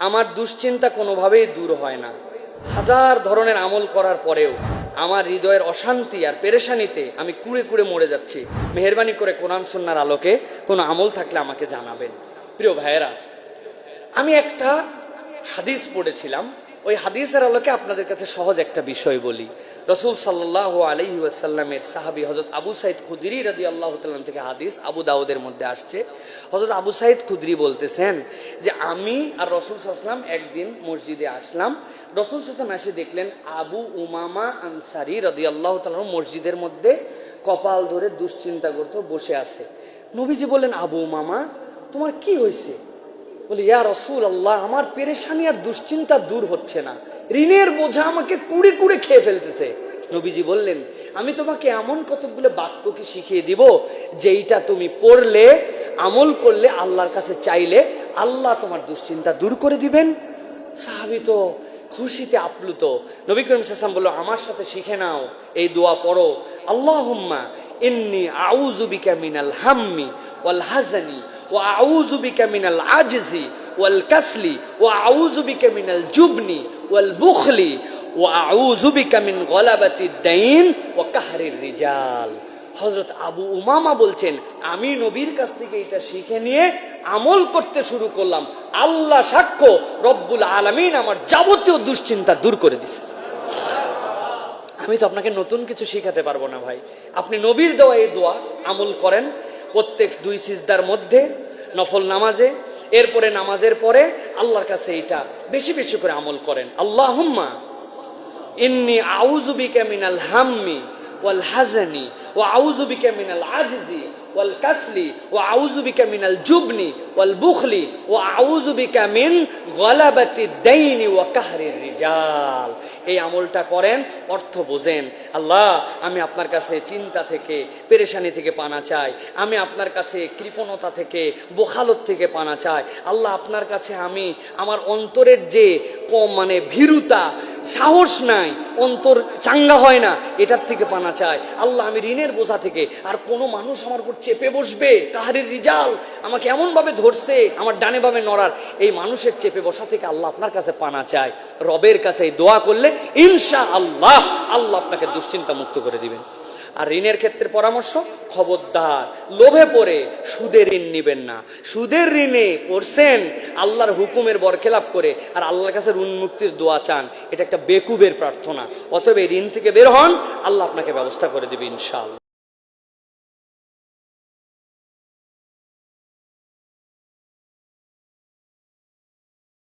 আমার দুশ্চিন্তা কোনোভাবেই দূর হয় না। হাজার ধরনের আমল করার পরেও আমার হৃদয়ের অশান্তি আর পেরেশানিতে আমি কুড়ে কুড়ে মরে যাচ্ছি। মেহেরবানি করে কোরআন সুন্নাহর আলোকে কোনো আমল থাকলে আমাকে জানাবেন। প্রিয় ভাইয়েরা, আমি একটা হাদিস পড়েছিলাম, ওই হাদিসের আলোকে আপনাদের কাছে সহজ একটা বিষয় বলি। রসুল সাল্লাল্লাহু আলাইহি ওয়াসাল্লামের সাহাবী হযরত আবু সাঈদ খুদরি রাদিয়াল্লাহু তাআলা থেকে হাদিস, আবু দাউদের মধ্যে আসছে। হযরত আবু সাঈদ খুদরি বলতেছেন যে আমি আর রসুল সাল্লাল্লাহু আলাইহি ওয়াসাল্লাম একদিন মসজিদে আসলাম। রসুল সাল্লাল্লাহু আলাইহি ওয়াসাল্লাম এসে দেখলেন আবু উমামা আনসারী রাদিয়াল্লাহু তাআলা মসজিদের মধ্যে কপাল ধরে দুশ্চিন্তা করতে বসে আছে। নবীজি বললেন, আবু উমামা, তোমার কি হয়েছে? বলি, ইয়া রাসূলুল্লাহ, আমার পেরেশানি আর দুশ্চিন্তা দূর হচ্ছে না, ঋণের বোঝা আমাকে কুড়ে কুড়ে খেয়ে ফেলতেছে। নবীজি বললেন, আমি তোমাকে এমন কতগুলো বাক্য কি শিখিয়ে দিব যেইটা তুমি পড়লে, আমল করলে, আল্লাহর কাছে চাইলে আল্লাহ তোমার দুশ্চিন্তা দূর করে দিবেন। সাহাবী তো খুশিতে আপ্লুত। নবী করিম সাল্লাল্লাহু আলাইহি ওয়াসাল্লাম বলল, আমার সাথে শিখে নাও, এই দোয়া পড়ো, আল্লাহুম্মা ইন্নী আউযু বিকা মিনাল হাম্মি ওয়াল হাযানি ওয়া আউযু বিকা মিনাল আজজি ওয়াল কাসলি ওয়া আউযু বিকা মিনাল জুবনি ওয়াল বুখলি ওয়া আউযু বিকা মিন গলাবাতিদ দাইন ওয়া কাহরির রিজাল। হযরত আবু উমামা বলছেন, আমি নবীর কাছ থেকে এটা শিখে নিয়ে আমল করতে শুরু করলাম। আল্লাহ সাক্ষ্য, রব্বুল আলামিন আমার যাবতীয় দুশ্চিন্তা দূর করে দিয়েছে। আমি তো আপনাকে নতুন কিছু শিখাতে পারবো না ভাই। আপনি নবীর দেওয়া এই দোয়া আমল করেন প্রত্যেক 2 সিজদার মধ্যে, নফল নামাজে, এরপরে নামাজের পরে আল্লাহর কাছে এটা বেশি বেশি করে আমল করেন। আল্লাহুম্মা ইন্নী আউযু বিকা মিনাল হাম্মি ওয়াল হাযানি ওয়া আউযু বিকা মিনাল আজজি ওয়াল কাসলি ওয়া আউযু বিকা মিনাল জুবনি ওয়াল বুখলি ওয়া আউযু বিকা মিন গলাবাতিদ দাইনি ওয়া কাহরির রিজাল। এই আমলটা করেন, অর্থ বোঝেন। আল্লাহ, আমি আপনার কাছে চিন্তা থেকে, পেরেশানি থেকে পানা চাই। আমি আপনার কাছে কৃপণতা থেকে, বোখালত থেকে পানা চাই। আল্লাহ, আপনার কাছে আমি আমার অন্তরের যে ভীরুতা, সাহস নাই, অন্তর চাঙ্গা হয় না, এটার থেকে পানা চাই। আল্লাহ, আমি ঋণের বোঝা থেকে, আর কোনো মানুষ আমার উপর চেপে বসবে, কাহরির রিজাল, আমাকে এমনভাবে ধরছে আমার ডানে বামে নড়ার, এই মানুষের চেপে বসা থেকে আল্লাহ আপনার কাছে পানা চাই। রবের কাছে এই দোয়া করলে ইনশাআল্লাহ আল্লাহ আপনাকে দুশ্চিন্তা মুক্ত করে দিবেন। আর ঋণের ক্ষেত্রে পরামর্শ, খবরদার লোভে পড়ে সুদের ঋণ নিবেন না। সুদের ঋণে পড়ছেন আল্লাহর হুকুমের বরখেলাপ করে, আর আল্লাহর কাছে ঋণ মুক্তির দোয়া চান, এটা একটা বেকুবের প্রার্থনা। অতএব এই ঋণ থেকে বের হন, আল্লাহ আপনাকে ব্যবস্থা করে দিবে ইনশাআল্লাহ।